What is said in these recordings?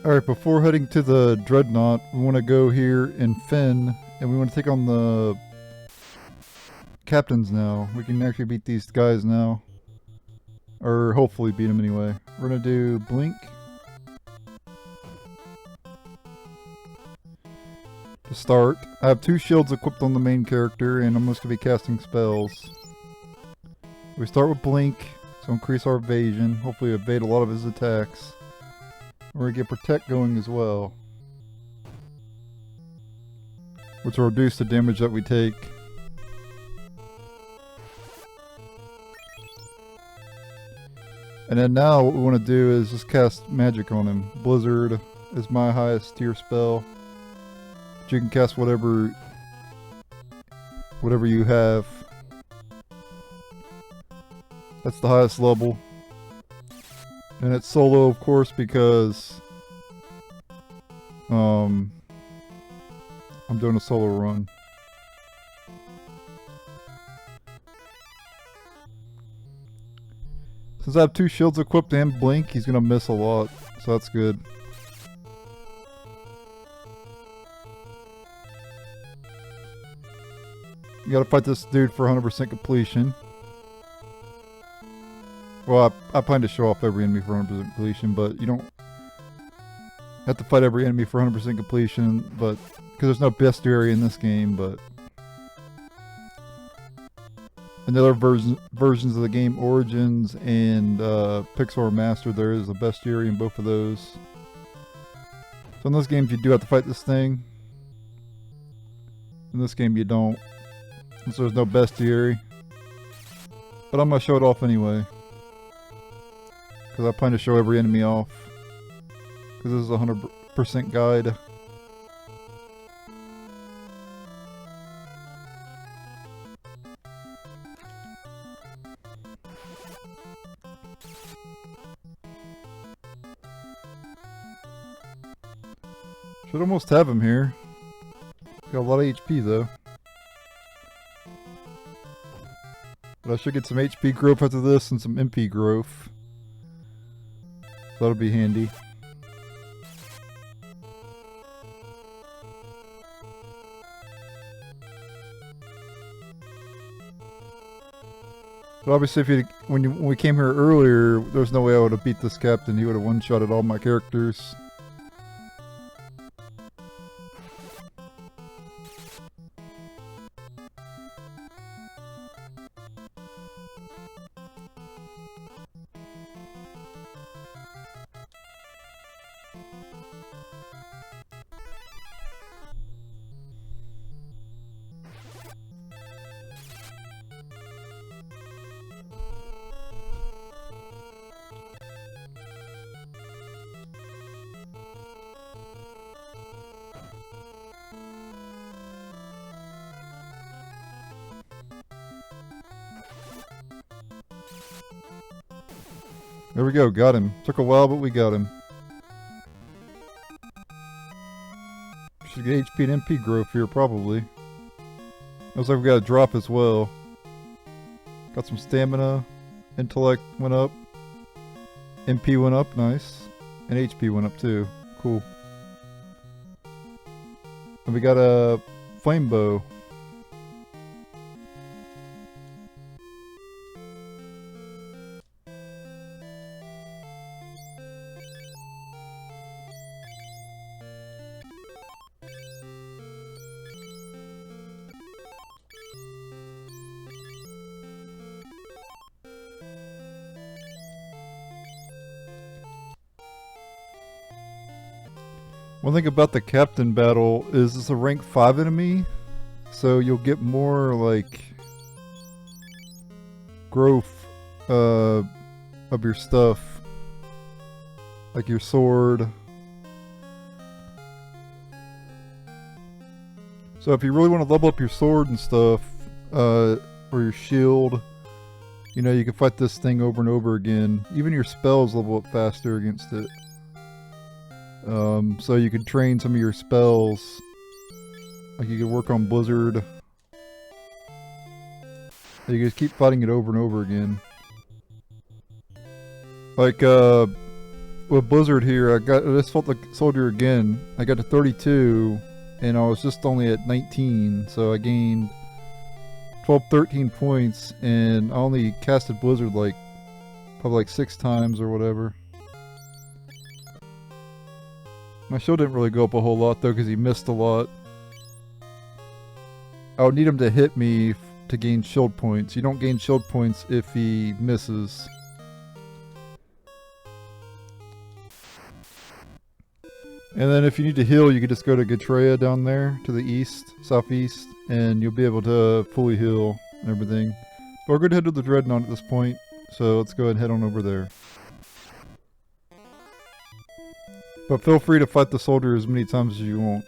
Alright, before heading to the Dreadnought, we want to go here in Finn, and we want to take on the captains now. We can actually beat these guys now. Or hopefully beat them anyway. We're going to do Blink. To start, I have 2 shields equipped on the main character, and I'm just going to be casting spells. We start with Blink, so increase our evasion. Hopefully evade a lot of his attacks. We're going to get Protect going as well, which will reduce the damage that we take. And then now what we want to do is just cast magic on him. Blizzard is my highest tier spell. But you can cast whatever you have. That's the highest level. And it's solo, of course, because I'm doing a solo run. Since I have 2 shields equipped and Blink, he's gonna miss a lot, so that's good. You gotta fight this dude for 100% completion. Well, I plan to show off every enemy for 100% completion, but you don't have to fight every enemy for 100% completion, but because there's no bestiary in this game, but in the other versions of the game, Origins and Pixel Remaster, there is a bestiary in both of those. So in those games you do have to fight this thing. In this game you don't, since there's no bestiary. But I'm going to show it off anyway, because I plan to show every enemy off. Because this is a 100% guide. Should almost have him here. Got a lot of HP though. But I should get some HP growth after this and some MP growth. That'll be handy. But obviously, when we came here earlier, there's no way I would have beat this captain. He would have one-shotted all my characters. There we go, got him. Took a while, but we got him. Should get HP and MP growth here, probably. Looks like we got a drop as well. Got some stamina. Intellect went up. MP went up, nice. And HP went up too. Cool. And we got a flame bow. One thing about the captain battle is it's a rank 5 enemy, so you'll get more like growth of your stuff, like your sword. So if you really want to level up your sword and stuff, or your shield, you know, you can fight this thing over and over again. Even your spells level up faster against it. So you could train some of your spells. Like you could work on Blizzard. You just keep fighting it over and over again. Like, with Blizzard here, I just felt like soldier again. I got to 32, and I was just only at 19, so I gained 12, 13 points, and I only casted Blizzard like probably like 6 times or whatever. My shield didn't really go up a whole lot though, because he missed a lot. I would need him to hit me to gain shield points. You don't gain shield points if he misses. And then if you need to heal, you can just go to Gatreya down there to the east, southeast, and you'll be able to fully heal and everything. But we're going to head to the Dreadnought at this point, so let's go ahead and head on over there. But feel free to fight the soldier as many times as you want.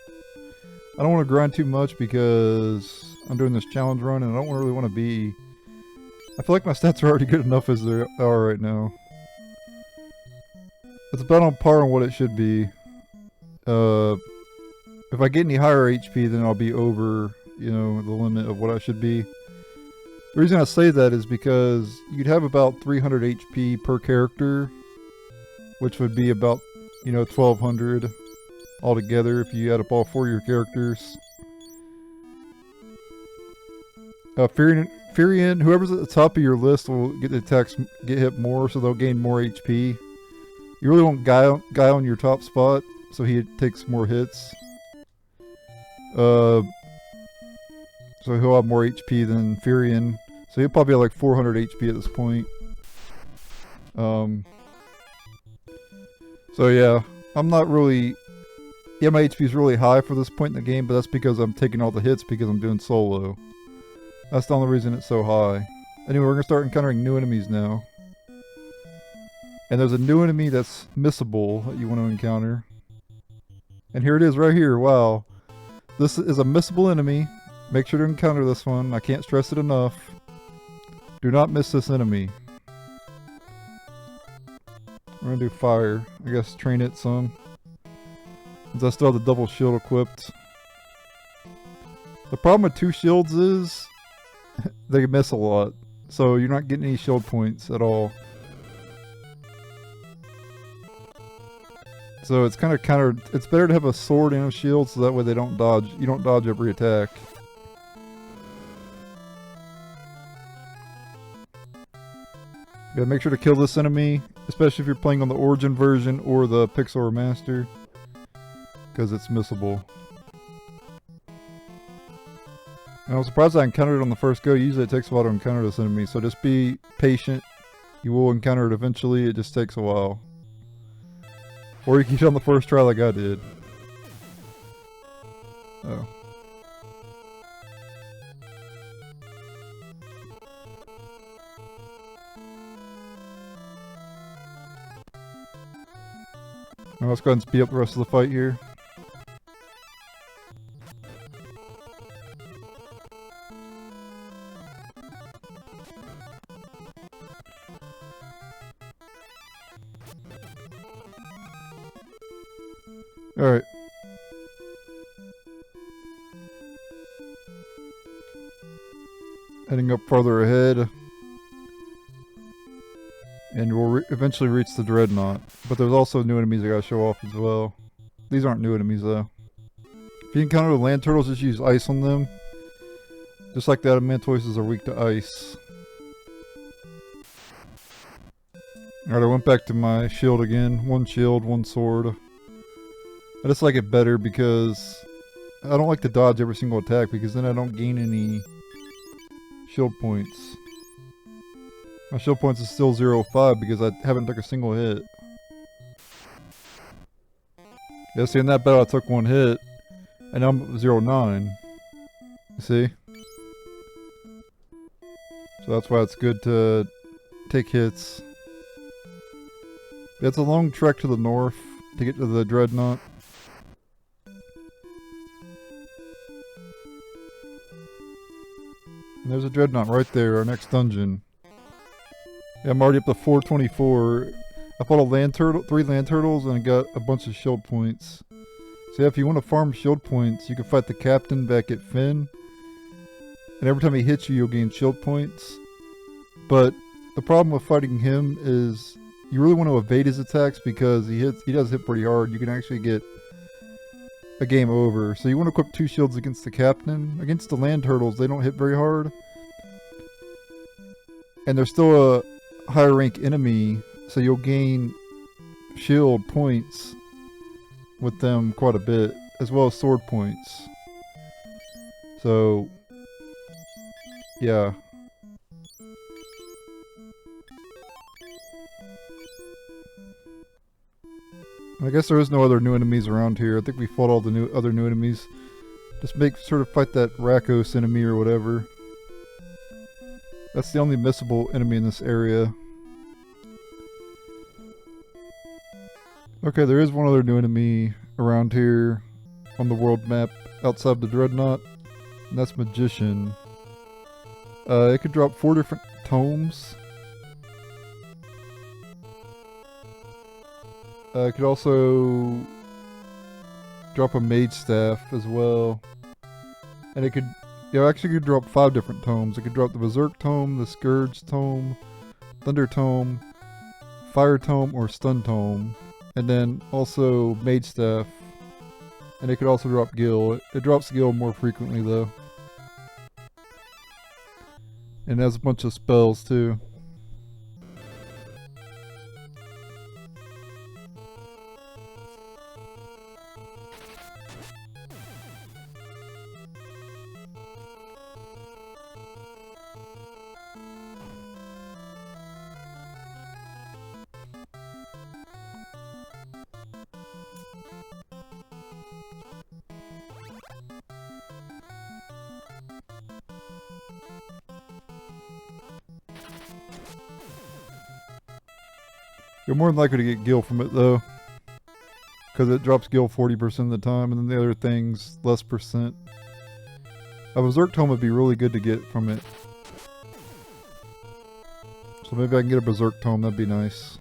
I don't want to grind too much because I'm doing this challenge run and I don't really want to be... I feel like my stats are already good enough as they are right now. It's about on par on what it should be. If I get any higher HP, then I'll be over, you know, the limit of what I should be. The reason I say that is because you'd have about 300 HP per character, which would be about, you know, 1200 altogether if you add up all 4 of your characters. Firion, whoever's at the top of your list will get the attacks, get hit more, so they'll gain more HP. You really want guy on your top spot, so he takes more hits. So he'll have more HP than Firion. So he'll probably have like 400 HP at this point. So yeah, I'm not really... Yeah, my HP is really high for this point in the game, but that's because I'm taking all the hits because I'm doing solo. That's the only reason it's so high. Anyway, we're going to start encountering new enemies now. And there's a new enemy that's missable that you want to encounter. And here it is right here, wow. This is a missable enemy. Make sure to encounter this one. I can't stress it enough. Do not miss this enemy. We're going to do fire. I guess train it some. Since I still have the double shield equipped. The problem with 2 shields is they miss a lot. So you're not getting any shield points at all. So it's kind of counter. It's better to have a sword and a shield so that way they don't dodge. You don't dodge every attack. Yeah, make sure to kill this enemy, especially if you're playing on the Origin version or the Pixel Remaster, because it's missable. And I'm surprised I encountered it on the first go. Usually it takes a while to encounter this enemy, so just be patient. You will encounter it eventually. It just takes a while. Or you can get it on the first try like I did. Oh. Now let's go ahead and speed up the rest of the fight here. Alright. Heading up farther ahead. And we'll eventually reach the Dreadnought. But there's also new enemies I gotta show off as well. These aren't new enemies though. If you encounter the land turtles, just use ice on them. Just like the adamantoises are weak to ice. Alright, I went back to my shield again. 1 shield, 1 sword. I just like it better because I don't like to dodge every single attack because then I don't gain any shield points. My shield points is still 0.5 because I haven't took a single hit. Yeah, see, in that battle I took 1 hit and I'm 0.9. You see? So that's why it's good to take hits. It's a long trek to the north to get to the Dreadnought. And there's a Dreadnought right there, our next dungeon. Yeah, I'm already up to 424. I fought a land turtle, 3 land turtles, and I got a bunch of shield points. So yeah, if you want to farm shield points, you can fight the captain back at Finn. And every time he hits you, you'll gain shield points. But the problem with fighting him is you really want to evade his attacks because he does hit pretty hard. You can actually get a game over. So you want to equip 2 shields against the captain. Against the land turtles, they don't hit very hard. And they're still a higher rank enemy, so you'll gain shield points with them quite a bit, as well as sword points. So, yeah. I guess there is no other new enemies around here. I think we fought all the other new enemies. Just sort of fight that Rakos enemy or whatever. That's the only missable enemy in this area. Okay, there is one other new enemy around here on the world map outside the Dreadnought, and that's Magician. It could drop 4 different tomes. It could also drop a mage staff as well. And it could, actually could drop 5 different tomes. It could drop the Berserk tome, the Scourge tome, Thunder tome, Fire tome, or Stun tome. And then also mage staff. And it could also drop Gil. It drops Gil more frequently though. And it has a bunch of spells too. You're more than likely to get Gil from it though, because it drops Gil 40% of the time, and then the other things less percent. A Berserk tome would be really good to get from it. So maybe I can get a Berserk tome, that'd be nice.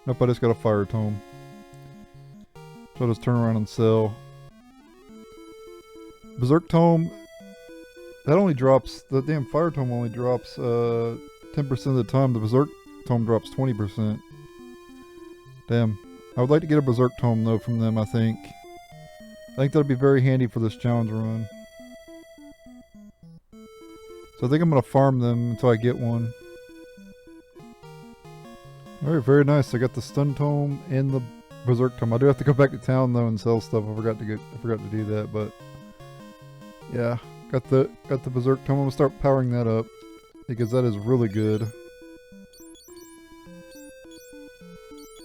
Nope, I just got a Fire tome. So I'll just turn around and sell. Berserk tome, that only drops, the damn Fire tome only drops 10% of the time. The Berserk tome drops 20%. Damn. I would like to get a Berserk tome though from them, I think. I think that'd be very handy for this challenge run. So I think I'm going to farm them until I get one. Alright, very nice. I got the Stun tome and the Berserk tome. I do have to go back to town though and sell stuff. I forgot to do that, but yeah. Got the Berserk tome. I'm gonna start powering that up because that is really good.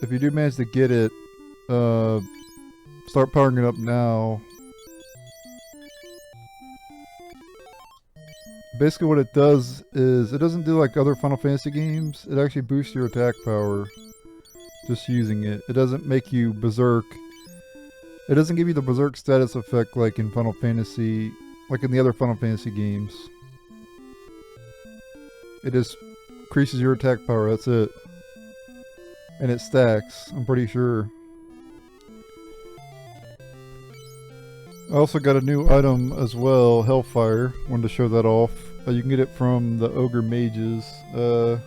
If you do manage to get it, start powering it up now. Basically what it does is, it doesn't do like other Final Fantasy games. It actually boosts your attack power just using it. It doesn't make you berserk. It doesn't give you the berserk status effect like in Final Fantasy, like in the other Final Fantasy games. It just increases your attack power, that's it. And it stacks, I'm pretty sure. I also got a new item as well, Hellfire. Wanted to show that off. You can get it from the Ogre Mages. You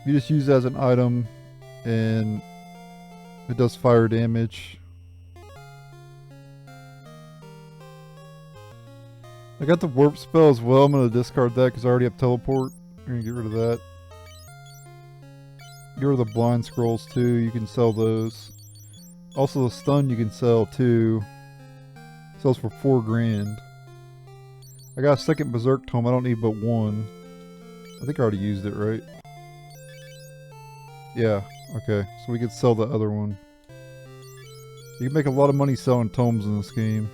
just use it as an item, and it does fire damage. I got the warp spell as well. I'm going to discard that because I already have teleport. I'm going to get rid of that. Get rid of the blind scrolls too. You can sell those. Also the stun you can sell too. Sells for 4 grand. I got a second Berserk tome. I don't need but one. I think I already used it, right? Yeah. Okay. So we could sell the other one. You can make a lot of money selling tomes in this game.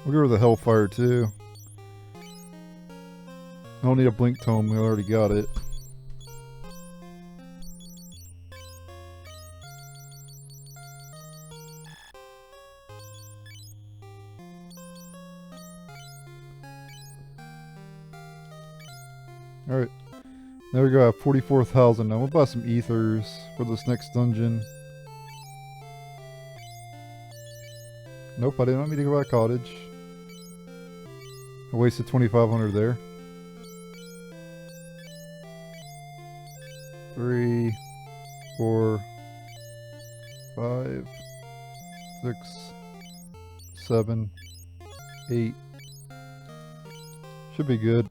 We'll go with the Hellfire too. I don't need a Blink Tome, we already got it. Alright. There we go, I have 44,000 now. We'll buy some ethers for this next dungeon. Nope, I did not mean to go buy a cottage. I wasted 2,500 there. 3, 4, 5, 6, 7, 8. Should be good.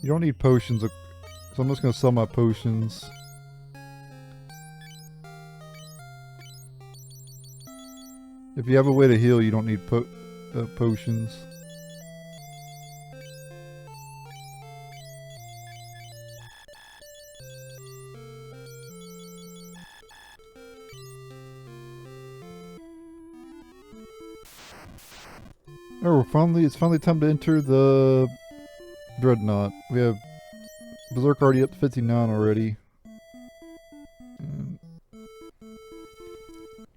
You don't need potions, so I'm just going to sell my potions. If you have a way to heal, you don't need potions. Oh, it's finally time to enter the Dreadnought. We have Berserk already up to 59 already.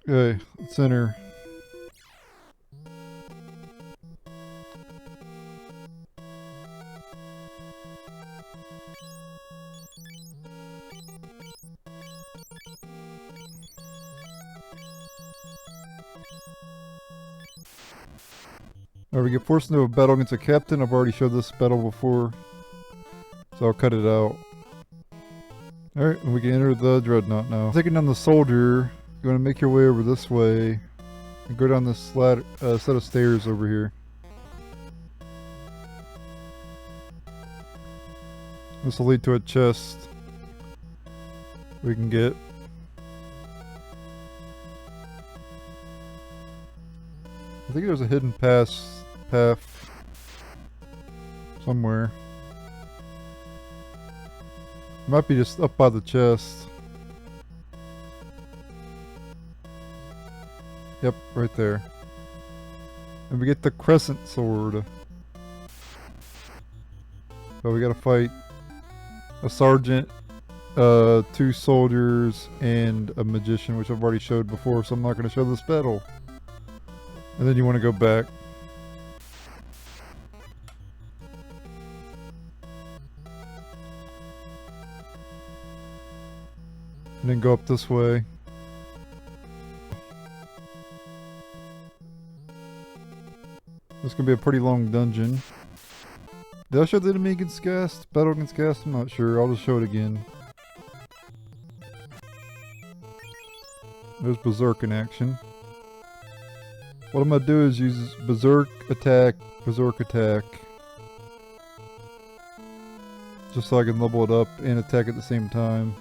Okay, let's enter. Alright, we get forced into a battle against a captain. I've already showed this battle before, so I'll cut it out. Alright, and we can enter the Dreadnought now. Taking down the soldier, you want to make your way over this way and go down this set of stairs over here. This will lead to a chest we can get. I think there's a hidden path somewhere. Might be just up by the chest. Yep, right there. And we get the crescent sword. But we gotta fight a sergeant, 2 soldiers, and a magician, which I've already showed before, so I'm not gonna show this battle. And then you want to go back. And then go up this way. This is going to be a pretty long dungeon. Did I show the enemy against Ghast? Battle against Ghast? I'm not sure. I'll just show it again. There's Berserk in action. What I'm going to do is use Berserk attack. Just so I can level it up and attack at the same time.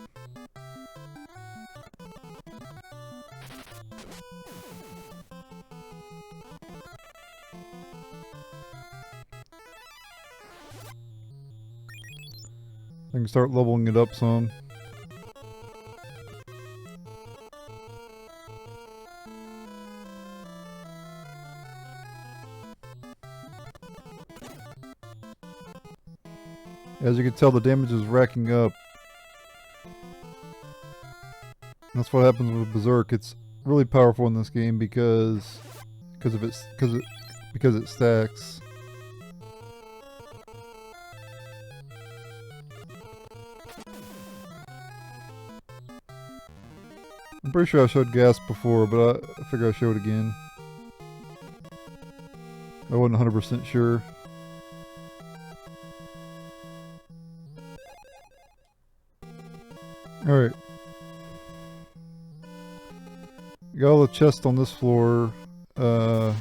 I can start leveling it up some. As you can tell, the damage is racking up. That's what happens with Berserk. It's really powerful in this game because it stacks. I'm pretty sure I showed Ghast before, but I figure I show it again. I wasn't 100% sure. Alright. Got all the chests on this floor. I'm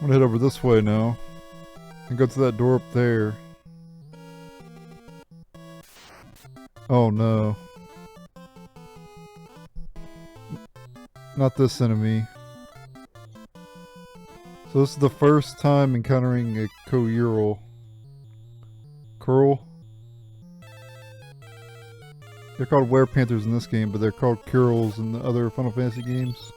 gonna head over this way now. And go to that door up there. Oh no. Not this enemy. So this is the first time encountering a Curl. They're called Werepanthers in this game, but they're called Curls in the other Final Fantasy games.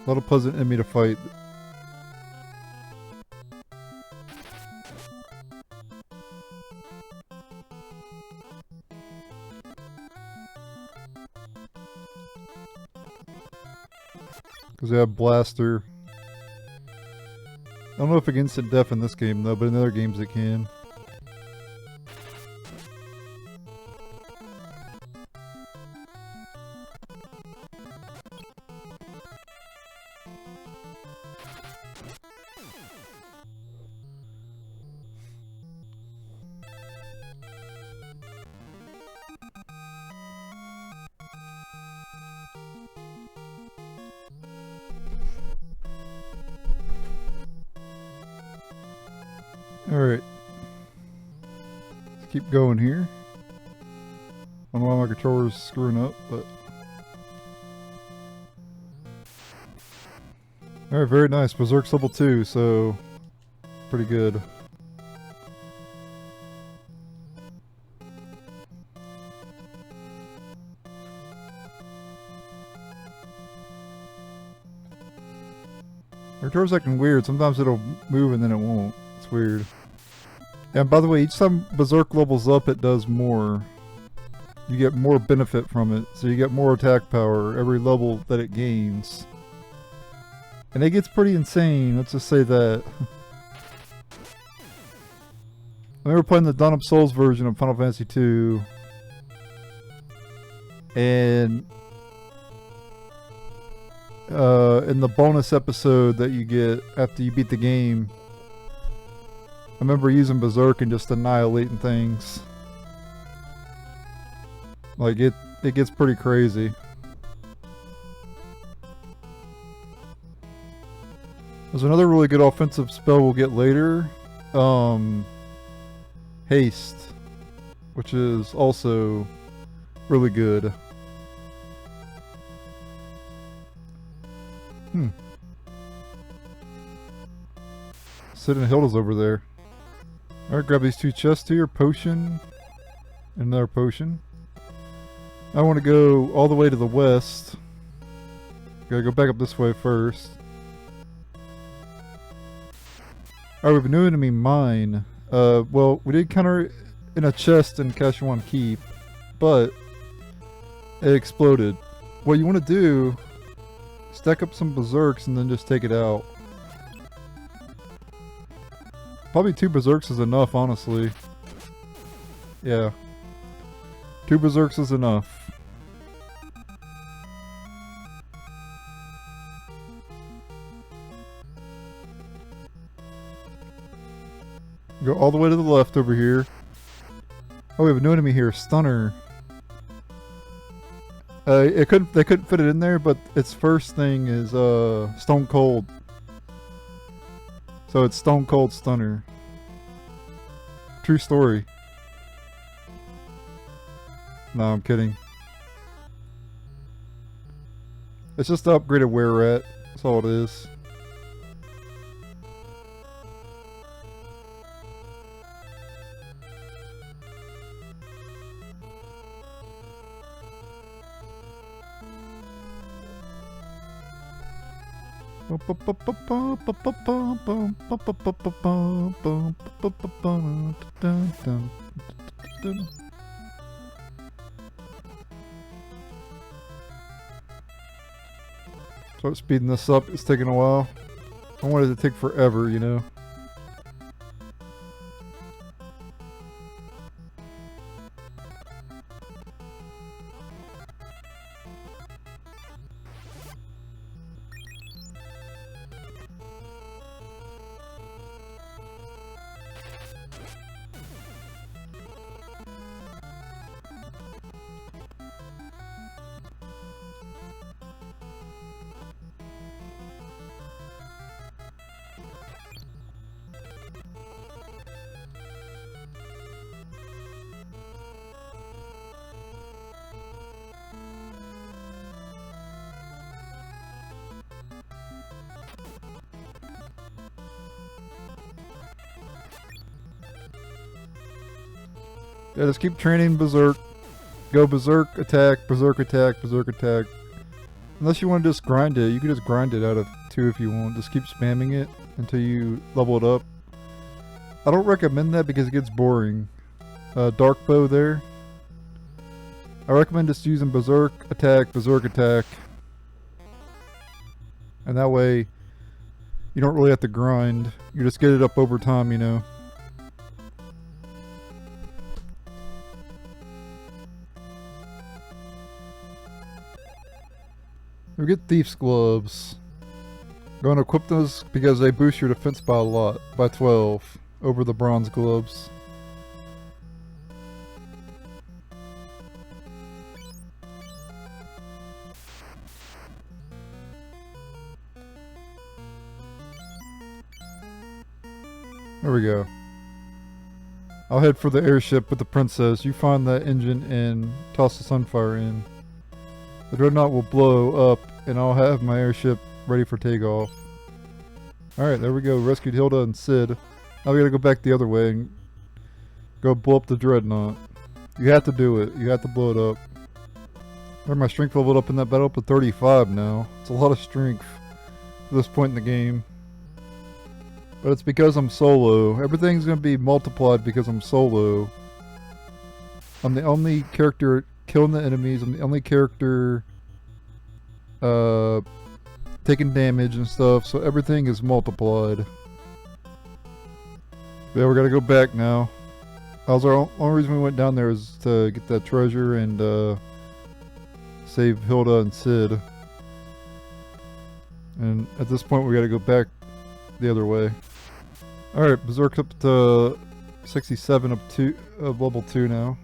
Not a pleasant enemy to fight. Because they have Blaster. I don't know if it can instant death in this game though, but in other games it can. Alright. Let's keep going here. I don't know why my controller's screwing up, but... Alright, very nice. Berserk's level 2, so... pretty good. My controller's acting weird. Sometimes it'll move and then it won't. It's weird. And by the way, each time Berserk levels up, it does more. You get more benefit from it. So you get more attack power every level that it gains. And it gets pretty insane, let's just say that. I remember playing the Dawn of Souls version of Final Fantasy II. And... in the bonus episode that you get after you beat the game, I remember using Berserk and just annihilating things. Like, it gets pretty crazy. There's another really good offensive spell we'll get later. Haste. Which is also really good. Sid and Hilda's over there. Alright, grab these two chests here. Potion. Another potion. I want to go all the way to the west. Gotta go back up this way first. Alright, we have a new enemy mine. Well, we did counter in a chest in Kashuan Keep, but it exploded. What you want to do, stack up some Berserks and then just take it out. Probably 2 Berserks is enough, honestly. Yeah. 2 Berserks is enough. Go all the way to the left over here. Oh, we have a new enemy here, Stunner. They couldn't fit it in there, but its first thing is Stone Cold. So it's Stone Cold Stunner. True story. No, I'm kidding. It's just the upgraded Were-Rat. That's all it is. Start speeding this up. It's taking a while. I wanted it to take forever, you know. Yeah, just keep training Berserk. Go Berserk, attack, Berserk, attack, Berserk, attack. Unless you want to just grind it, you can just grind it out of 2 if you want. Just keep spamming it until you level it up. I don't recommend that because it gets boring. Dark Bow there. I recommend just using Berserk, attack, Berserk, attack. And that way, you don't really have to grind. You just get it up over time, you know. We get Thief's Gloves. Going to equip those because they boost your defense by a lot. By 12. Over the Bronze Gloves. There we go. I'll head for the airship with the princess. You find that engine and toss the sunfire in. The Dreadnought will blow up and I'll have my airship ready for takeoff. Alright, there we go. Rescued Hilda and Sid. Now we gotta go back the other way and go blow up the Dreadnought. You have to do it. You have to blow it up. Alright, my strength leveled up in that battle up to 35 now. It's a lot of strength at this point in the game. But it's because I'm solo. Everything's going to be multiplied because I'm solo. I'm the only character killing the enemies. I'm the only character taking damage and stuff. So everything is multiplied. Yeah, we got to go back now. That was our only reason we went down there is to get that treasure and save Hilda and Sid. And at this point we got to go back the other way. Alright, Berserk up to 67 up to level 2 now.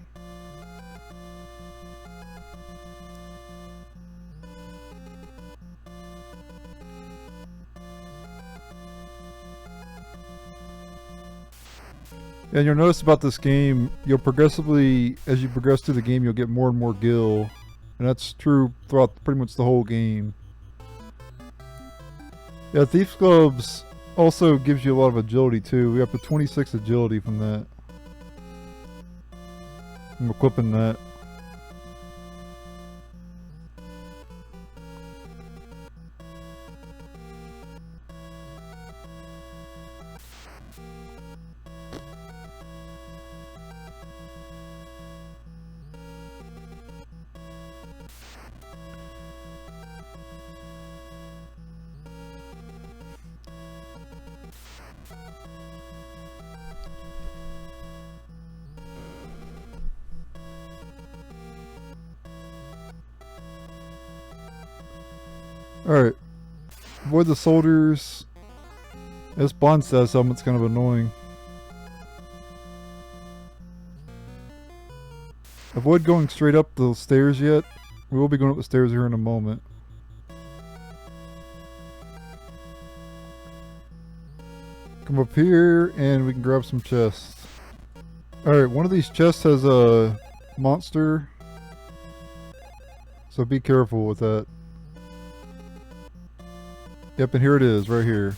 And you'll notice about this game, you'll progressively, as you progress through the game, you'll get more and more gil. And that's true throughout pretty much the whole game. Yeah, Thief's Gloves also gives you a lot of agility too. We have the 26 agility from that. I'm equipping that. Alright. Avoid the soldiers. This blind status element's kind of annoying. Avoid going straight up the stairs yet. We will be going up the stairs here in a moment. Come up here and we can grab some chests. Alright, one of these chests has a monster. So be careful with that. Yep, and here it is, right here.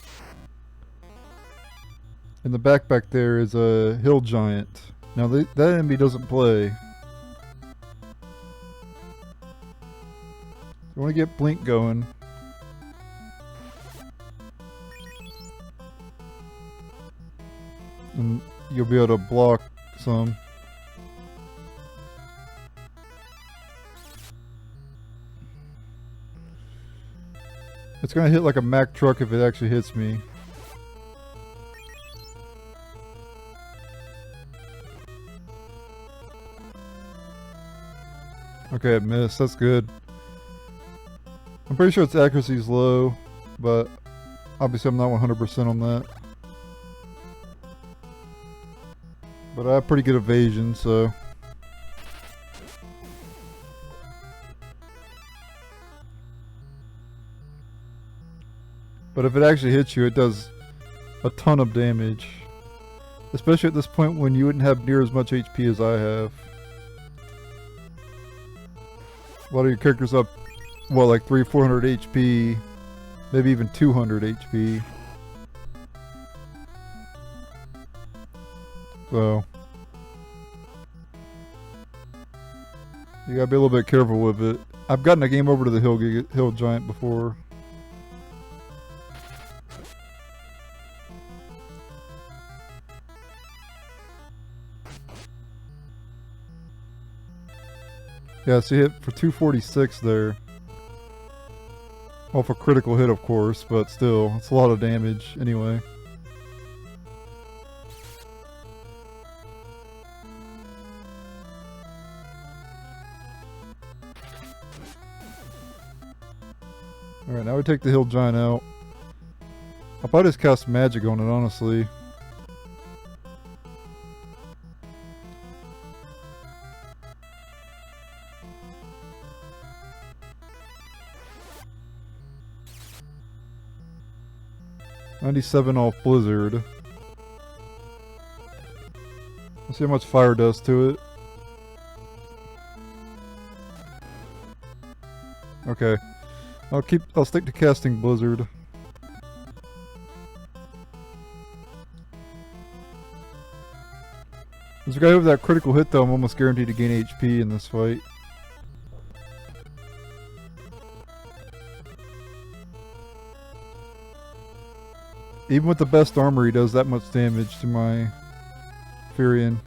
In the back there is a hill giant. Now that enemy doesn't play. You want to get Blink going. And you'll be able to block some. It's gonna hit like a Mack truck if it actually hits me. Okay, it missed. That's good. I'm pretty sure its accuracy is low, but obviously I'm not 100% on that. But I have pretty good evasion, so... But if it actually hits you, it does a ton of damage. Especially at this point when you wouldn't have near as much HP as I have. A lot of your characters up, well, like 300-400 HP, maybe even 200 HP. So, you gotta be a little bit careful with it. I've gotten a game over to the hill giant before. Yeah, so you hit for 246 there. Off a critical hit, of course, but still, it's a lot of damage anyway. Alright, now we take the hill giant out. I'll probably just cast magic on it, honestly. $97 off Blizzard. Let's see how much fire does to it. Okay. I'll stick to casting Blizzard. As a guy with that critical hit though, I'm almost guaranteed to gain HP in this fight. Even with the best armor, he does that much damage to my Firion.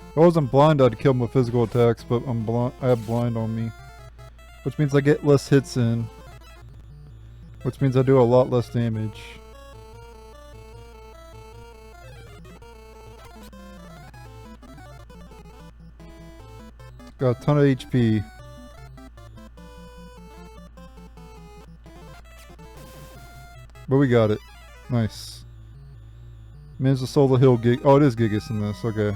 If I wasn't blind, I'd kill him with physical attacks, but I'm blind. I have blind on me, which means I get less hits in, which means I do a lot less damage. Got a ton of HP. But we got it. Nice. Managed to soul the hill gig. Oh, it is Gigas in this. Okay.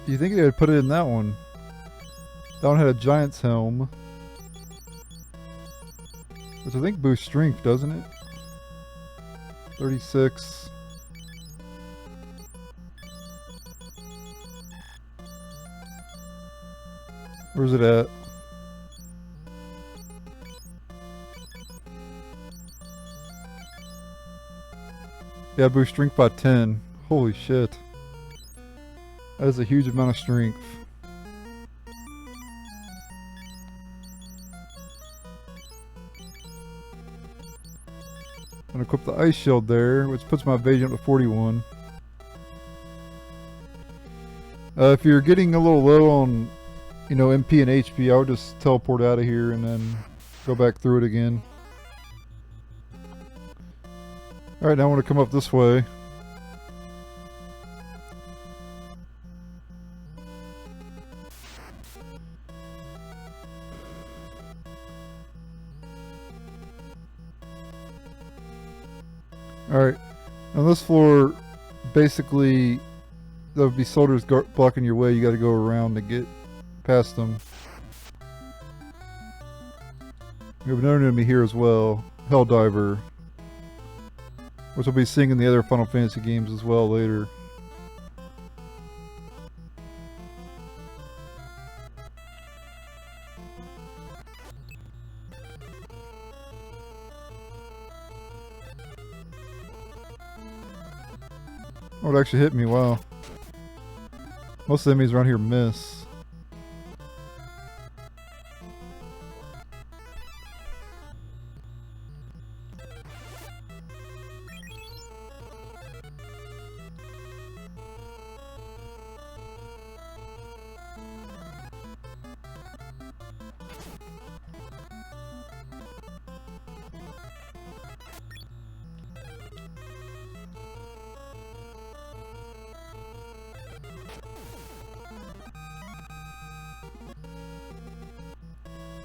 You think they would put it in that one? That one had a giant's helm. Which I think boosts strength, doesn't it? 36. Where's it at? Yeah, boost strength by 10. Holy shit. That is a huge amount of strength. I'm gonna equip the ice shield there, which puts my evasion up to 41. If you're getting a little low on, you know, MP and HP, I would just teleport out of here and then go back through it again. Alright, now I want to come up this way. Alright, on this floor, basically, there would be soldiers blocking your way. You gotta go around to get past them. We have another enemy here as well, Helldiver, which we'll be seeing in the other Final Fantasy games as well later. Oh, it actually hit me, wow. Most of the enemies around here miss.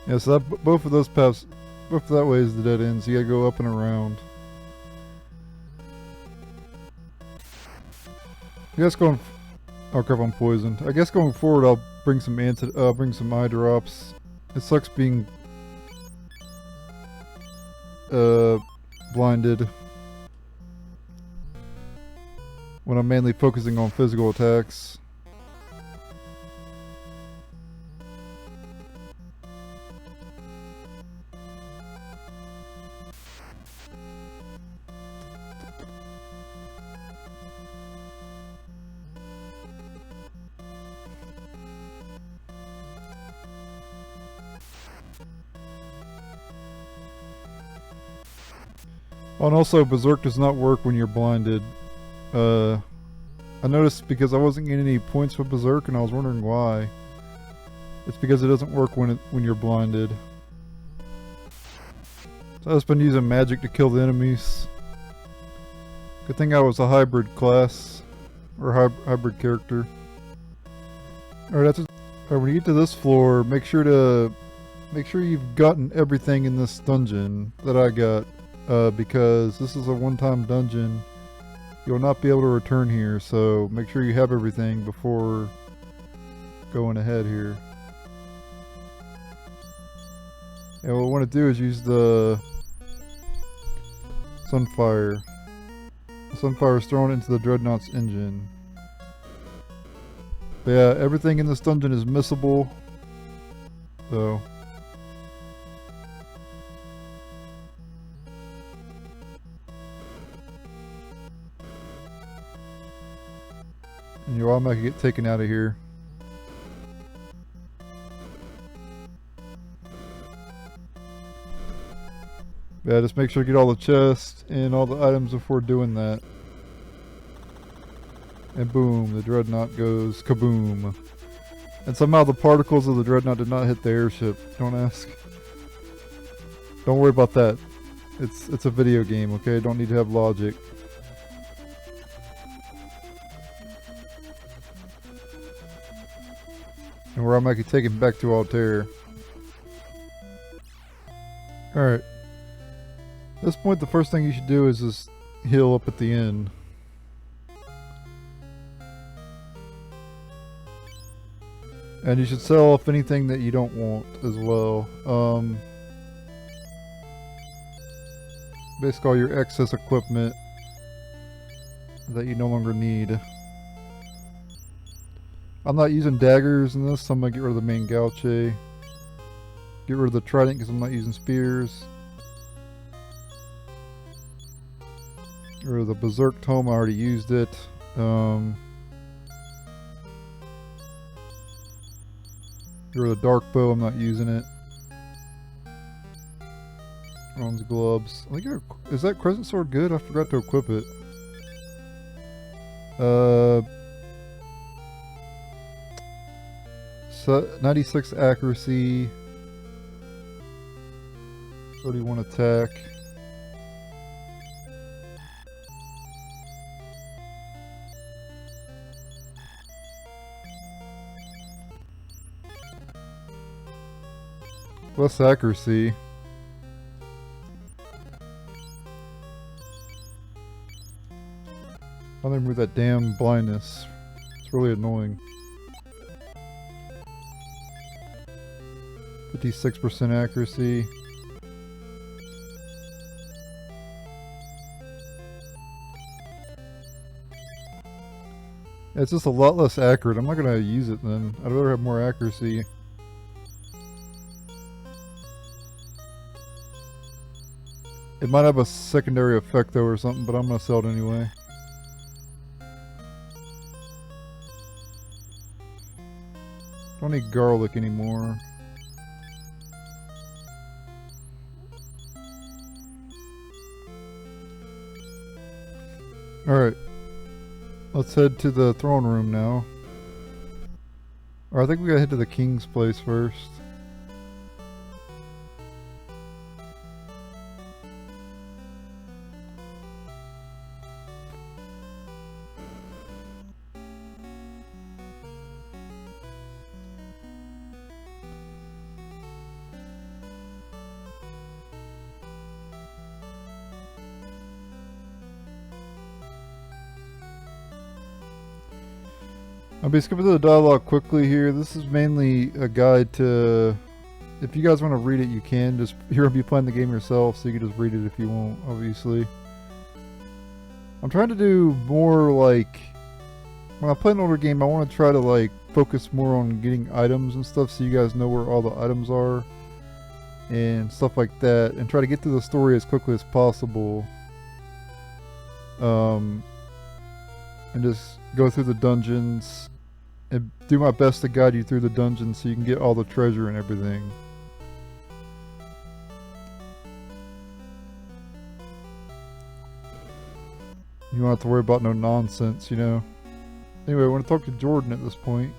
Yeah, so that, both of those paths, both of that way is the dead ends. You gotta go up and around. I guess going, oh crap, I'm poisoned. I guess going forward, I'll bring some bring some eye drops. It sucks being blinded when I'm mainly focusing on physical attacks. Oh, and also Berserk does not work when you're blinded. I noticed because I wasn't getting any points with Berserk and I was wondering why. It's because it doesn't work when you're blinded. So I've just been using magic to kill the enemies. Good thing I was a hybrid class. Or hybrid character. Alright, when you get to this floor, make sure you've gotten everything in this dungeon that I got. Because this is a one-time dungeon. You'll not be able to return here, so make sure you have everything before going ahead here. And what we want to do is use the Sunfire. The Sunfire is thrown into the Dreadnought's engine. But yeah, everything in this dungeon is missable. So... and you automatically get taken out of here. Yeah, just make sure to get all the chests and all the items before doing that. And boom, the Dreadnought goes kaboom. And somehow the particles of the Dreadnought did not hit the airship. Don't ask. Don't worry about that. It's a video game, okay? Don't need to have logic. And we're automatically taken back to Altair. Alright. At this point, the first thing you should do is just heal up at the end. And you should sell off anything that you don't want as well. Basically all your excess equipment that you no longer need. I'm not using daggers in this, so I'm going to get rid of the main gauche. Get rid of the trident because I'm not using spears. Get rid of the Berserk Tome, I already used it. Get rid of the Dark Bow, I'm not using it. Bronze Gloves. I think is that Crescent Sword good? I forgot to equip it. 96 accuracy, 31 attack. Less accuracy. Why don't they remove that damn blindness? It's really annoying. 56% accuracy. It's just a lot less accurate. I'm not gonna use it then. I'd rather have more accuracy. It might have a secondary effect though or something, but I'm gonna sell it anyway. Don't need garlic anymore. Alright. Let's head to the throne room now. Or I think we gotta head to the king's place first. I'll be skipping through the dialogue quickly here. This is mainly a guide to... If you guys want to read it, you can. You're going to be playing the game yourself, so you can just read it if you want, obviously. I'm trying to do more like... When I play an older game, I want to try to like focus more on getting items and stuff so you guys know where all the items are. And stuff like that. And try to get through the story as quickly as possible. And just go through the dungeons. And do my best to guide you through the dungeon so you can get all the treasure and everything. You don't have to worry about no nonsense, you know. Anyway, I want to talk to Jordan at this point.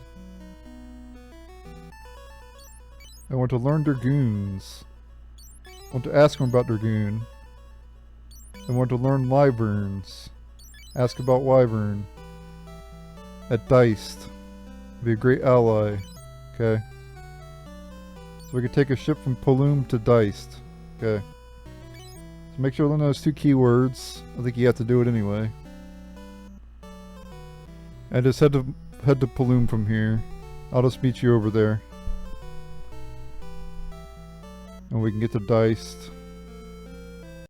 I want to learn Dragoons. I want to ask him about Dragoon. I want to learn Wyverns. Ask about Wyvern. At Diced. Be a great ally. Okay. So we can take a ship from Paloom to Diced. Okay. So make sure to learn those 2 keywords. I think you have to do it anyway. And just head to Paloom from here. I'll just meet you over there. And we can get to Diced.